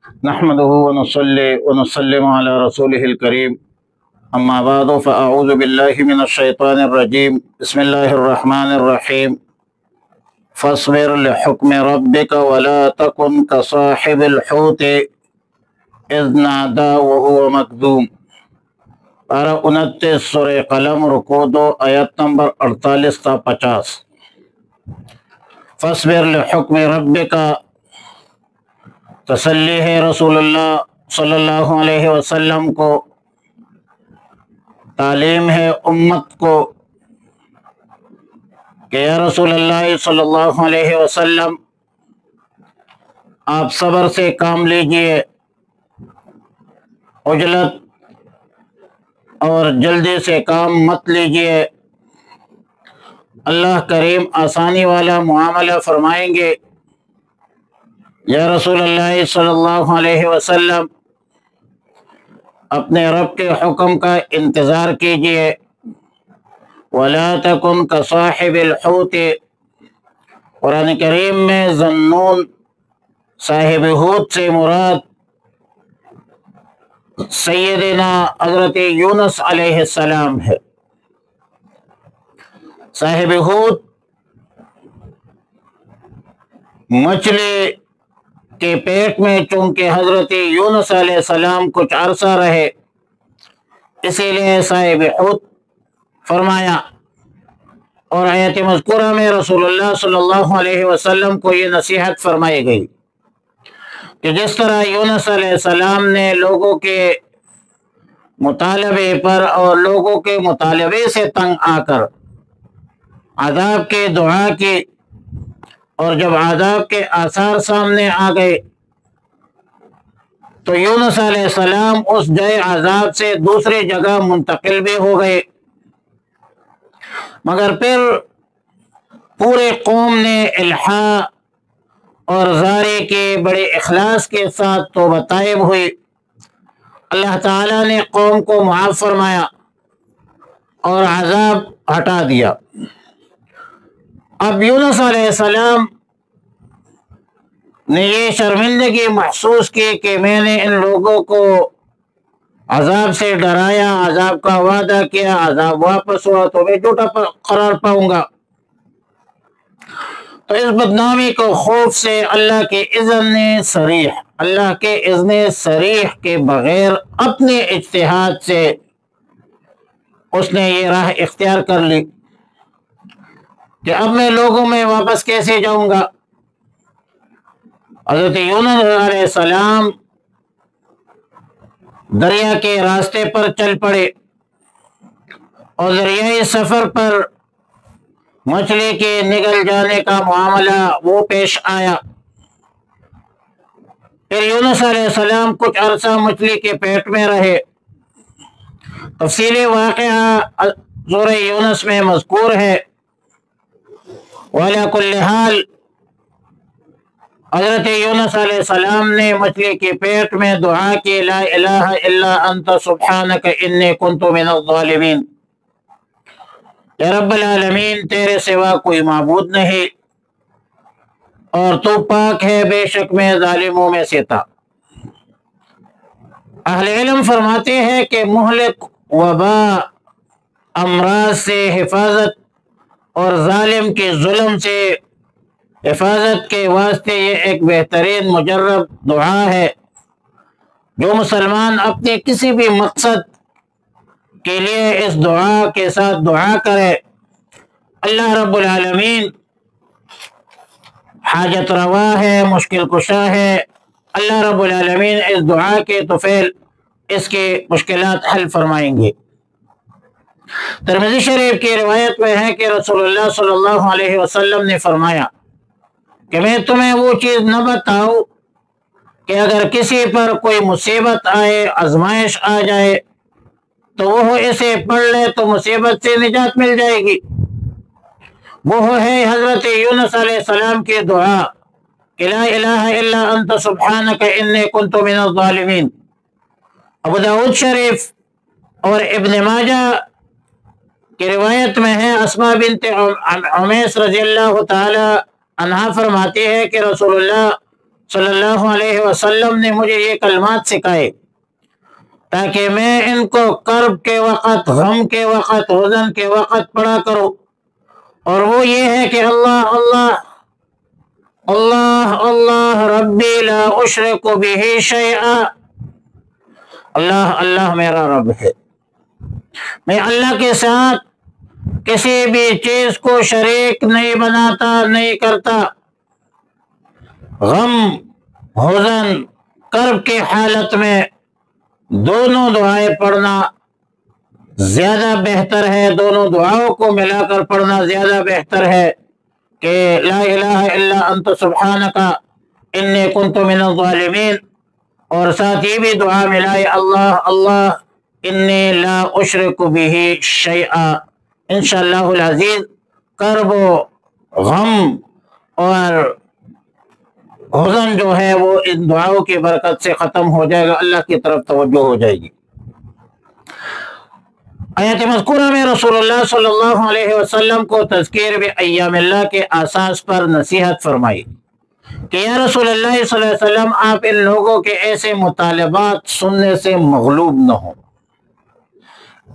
نحمده ونصلي ونسلم على رسوله الكريم اما بعد فاعوذ بالله من الشيطان الرجيم بسم الله الرحمن الرحيم فاصبر لحكم ربك ولا تكن كصاحب الحوت اذ نادى وهو مكذوم۔ پارہ 29 سورہ قلم رکوع 2 آیت نمبر 48 تا 50۔ فاصبر لحکم ربک، تسلی ہے رسول اللہ صلی اللہ علیہ وسلم کو، تعلیم ہے امت کو کہ یا رسول اللہ صلی اللہ علیہ وسلم آپ صبر سے کام لیجئے، عجلت اور جلدی سے کام مت لیجئے۔ اللہ کریم آسانی والا معاملہ فرمائیں گے۔ یا رسول اللہ صلی اللہ علیہ وسلم اپنے رب کے حکم کا انتظار کیجئے۔ وَلَا تَكُنْ كَصَاحِبِ الْحُوتِ، قرآن کریم میں ذنون صاحب حوت سے مراد سیدنا حضرت یونس علیہ السلام ہے۔ صاحب حوت مچھلی کے پیٹ میں چونکہ حضرت یونس علیہ السلام کچھ عرصہ رہے، اسی لیے صاحب حوت فرمایا، اور آیت مذکورہ میں رسول اللہ صلی اللہ علیہ وسلم کو یہ نصیحت فرمائی گئی کہ جس طرح یونس علیہ السلام نے لوگوں کے مطالبے پر اور لوگوں کے مطالبے سے تنگ آ کر عذاب کی دعا کی، اور جب عذاب کے آثار سامنے آ گئے تو یونس علیہ السلام اس جائے عذاب سے دوسری جگہ منتقل بھی ہو گئے، مگر پھر پورے قوم نے الحاح اور زاری کے بڑے اخلاص کے ساتھ توبہ طائب ہوئی۔ اللہ تعالیٰ نے قوم کو معاف فرمایا اور عذاب ہٹا دیا۔ اب یونس علیہ السلام نے یہ شرمندگی محسوس کی کہ میں نے ان لوگوں کو عذاب سے ڈرایا، عذاب کا وعدہ کیا، عذاب واپس ہوا تو میں جھوٹا قرار پاؤں گا۔ تو اس بدنامی کو خوف سے اللہ کے اذن صریح کے بغیر اپنے اجتہاد سے اس نے یہ راہ اختیار کر لی کہ اب میں لوگوں میں واپس کیسے جاؤں گا۔ حضرت یونس علیہ السلام دریا کے راستے پر چل پڑے، اور دریائی سفر پر مچھلی کے نگل جانے کا معاملہ وہ پیش آیا۔ پھر یونس علیہ السلام کچھ عرصہ مچھلی کے پیٹ میں رہے۔ تفصیلی واقعہ سورہ یونس میں مذکور ہے۔ وَعَلَى كُلِّ حال حضرت یونس علیہ السلام نے مچھلی کے پیٹ میں دعا کی، لا الہ الا انت سبحانک انی کنت من الظالمین، یا رب العالمین تیرے سوا کوئی معبود نہیں اور تو پاک ہے، بے شک میں ظالموں میں سے تھا۔ اہل علم فرماتے ہیں کہ مہلک وبا، امراض سے حفاظت اور ظالم کے ظلم سے حفاظت کے واسطے یہ ایک بہترین مجرب دعا ہے۔ جو مسلمان اپنے کسی بھی مقصد کے لیے اس دعا کے ساتھ دعا کرے، اللہ رب العالمین حاجت روا ہے، مشکل کشا ہے، اللہ رب العالمین اس دعا کے طفیل اس کے مشکلات حل فرمائیں گے۔ ترمذی شریف کی روایت میں ہے کہ رسول اللہ صلی اللہ علیہ وسلم نے فرمایا کہ میں تمہیں وہ چیز نہ بتاؤں کہ اگر کسی پر کوئی مصیبت آئے، آزمائش آ جائے تو وہ اسے پڑھ لے تو مصیبت سے نجات مل جائے گی۔ وہ ہے حضرت یونس علیہ السلام کی دعا کہ لا الہ الا انت سبحانک انی کنت من الظالمین۔ ابو داؤد شریف اور ابن ماجہ کی روایت میں ہے، اسماء بنت عمیس رضی اللہ تعالی عنہا فرماتی ہے کہ رسول اللہ صلی اللہ علیہ وسلم نے مجھے یہ کلمات سکھائے تاکہ میں ان کو کرب کے وقت، غم کے وقت، حزن کے وقت پڑھا کروں، اور وہ یہ ہے کہ اللہ اللہ اللہ اللہ ربی لا اشرک بہ شیئا، اللہ اللہ میرا رب ہے، میں اللہ کے ساتھ کسی بھی چیز کو شریک نہیں بناتا، نہیں کرتا۔ غم، حزن، کرب کی حالت میں دونوں دعائیں پڑھنا زیادہ بہتر ہے، دونوں دعاؤں کو ملا کر پڑھنا زیادہ بہتر ہے کہ لا الہ الا انت سبحانک انی کنت من الظالمین، اور ساتھ یہ بھی دعا ملائے اللہ اللہ انی لا اشرک بہ شیئا۔ انشاءاللہ العزیز کرب و غم اور حزن جو ہے وہ ان دعاؤں کی برکت سے ختم ہو جائے گا، اللہ کی طرف توجہ ہو جائے گی۔ آیت مذکورہ میں رسول اللہ صلی اللہ علیہ وسلم کو تذکیر بایام اللہ کے اساس پر نصیحت فرمائی کہ یا رسول اللہ صلی اللہ علیہ وسلم، آپ ان لوگوں کے ایسے مطالبات سننے سے مغلوب نہ ہوں،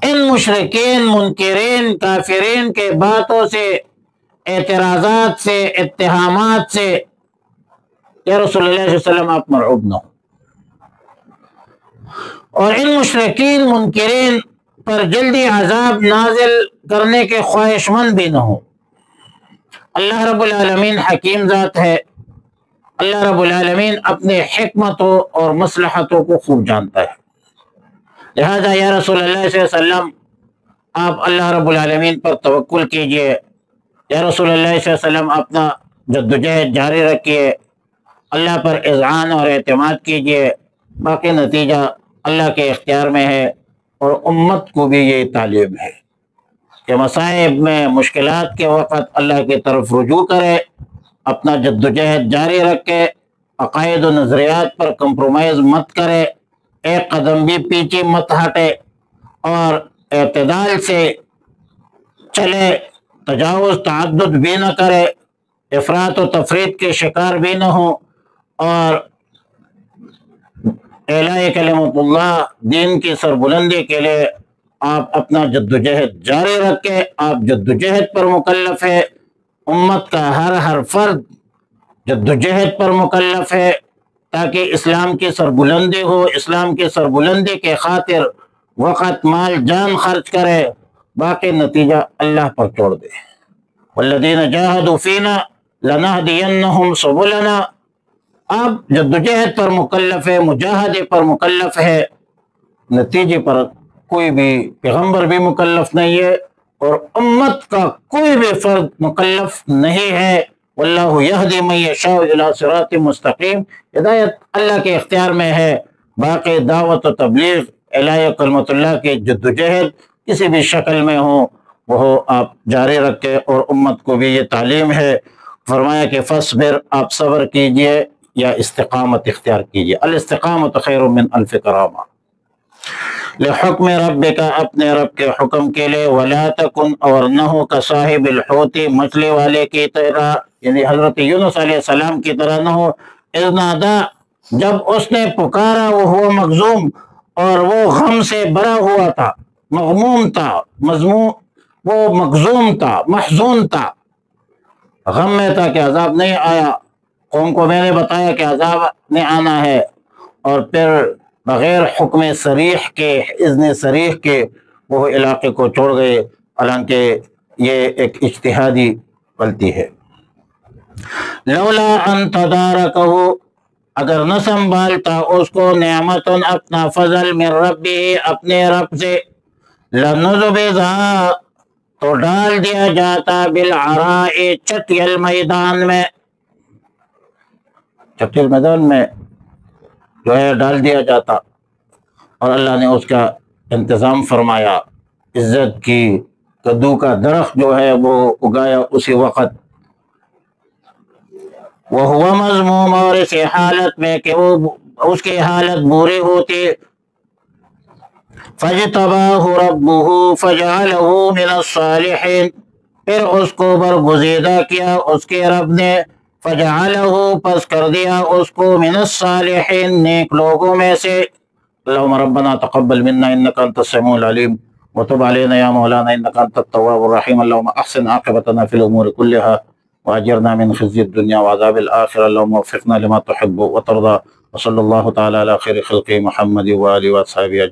ان مشرکین، منکرین، کافرین کے باتوں سے، اعتراضات سے، اتہامات سے یا رسول اللہ صلی اللہ علیہ وسلم آپ مرعوب نہ ہوں، اور ان مشرکین، منکرین پر جلدی عذاب نازل کرنے کے خواہش مند بھی نہ ہوں۔ اللہ رب العالمین حکیم ذات ہے، اللہ رب العالمین اپنے حکمتوں اور مصلحتوں کو خوب جانتا ہے، لہذا یا رسول اللہ صلی اللہ علیہ وسلم آپ اللہ رب العالمین پر توکل کیجئے، یا رسول اللہ صلی اللہ علیہ وسلم اپنا جدوجہد جاری رکھیے، اللہ پر اذعان اور اعتماد کیجئے، باقی نتیجہ اللہ کے اختیار میں ہے، اور امت کو بھی یہ تعلیم ہے کہ مصائب میں، مشکلات کے وقت اللہ کی طرف رجوع کرے، اپنا جدوجہد جاری رکھے، عقائد و نظریات پر کمپرومائز مت کرے، ایک قدم بھی پیچھے مت ہٹے، اور اعتدال سے چلے، تجاوز تعدد بھی نہ کرے، افراط و تفریط کے شکار بھی نہ ہو، اور اعلاء کلمت اللہ، دین کی سربلندی کے لیے آپ اپنا جدوجہد جاری رکھیں۔ آپ جدوجہد پر مکلف ہے، امت کا ہر فرد جدوجہد پر مکلف ہے تاکہ اسلام کی سربلندی ہو، اسلام کی سربلندی کے خاطر وقت، مال، جان خرچ کرے، باقی نتیجہ اللہ پر چھوڑ دے۔ والذین جاہدوا فینا لنہدینہم سبلنا، آپ جدوجہد پر مکلف ہے، مجاہدے پر مکلف ہے، نتیجے پر کوئی بھی پیغمبر بھی مکلف نہیں ہے، اور امت کا کوئی بھی فرد مکلف نہیں ہے۔ واللہ یہدی من یشاء الی صراط مستقیم، ہدایت اللہ کے اختیار میں ہے، باقی دعوت و تبلیغ، اعلاء کلمت اللہ کے جدوجہد کسی بھی شکل میں ہو وہ آپ جاری رکھیں، اور امت کو بھی یہ تعلیم ہے۔ فرمایا کہ فصبر، آپ صبر کیجئے یا استقامت اختیار کیجئے، الاستقامت خیر من الف کرامہ، لحکم ربک، اپنے رب کے حکم کے لیے، ولا تکن، اور نہ ہو کصاحب الحوت، مچھلی والے کی طرح، یعنی حضرت یونس علیہ السلام کی طرح نہ ہو، اذ نادا، جب اس نے پکارا، وہ ہوا مغزوم، اور وہ غم سے بھرا ہوا تھا، مغموم تھا، وہ مغزوم تھا، محزون تھا، غم میں تھا کہ عذاب نہیں آیا، قوم کو میں نے بتایا کہ عذاب نے آنا ہے، اور پھر بغیر حکم صریح کے، اذن صریح کے وہ علاقے کو چھوڑ گئے، حالانکہ یہ ایک اجتہادی غلطی ہے۔ لولا ان تدارکہ، اگر نہ سنبھالتا اس کو، نعمت، اپنا فضل، من ربی، اپنے رب سے، لنبذا، تو ڈال دیا جاتا، بالعراء، چٹیل میدان میں، چٹیل میدان میں جو ہے ڈال دیا جاتا، اور اللہ نے اس کا انتظام فرمایا، عزت کی کدو کا درخت جو ہے وہ اگایا اسی وقت، وہو مذموم، اور اس حالت میں کہ وہ اس کی حالت بری ہوتی، فاجتباہ ربہ فجعلہ من الصالحین، پھر اس کو برگزیدہ کیا اس کے رب نے فجعلہ پس کر دیا اس کو من الصالحین نیک لوگوں میں سے۔ اللہم ربنا تقبل منا انک انت السمیع العلیم وتب علینا یا مولانا انک انت التواب الرحیم۔ اللہم احسن عاقبتنا فی الامور کلہا واجرنا من خزي الدنيا وعذاب الآخرة، اللهم وفقنا لما تحب وترضى، وصلى الله تعالى على خير خلقه محمد وآله وأصحابه أجمعين۔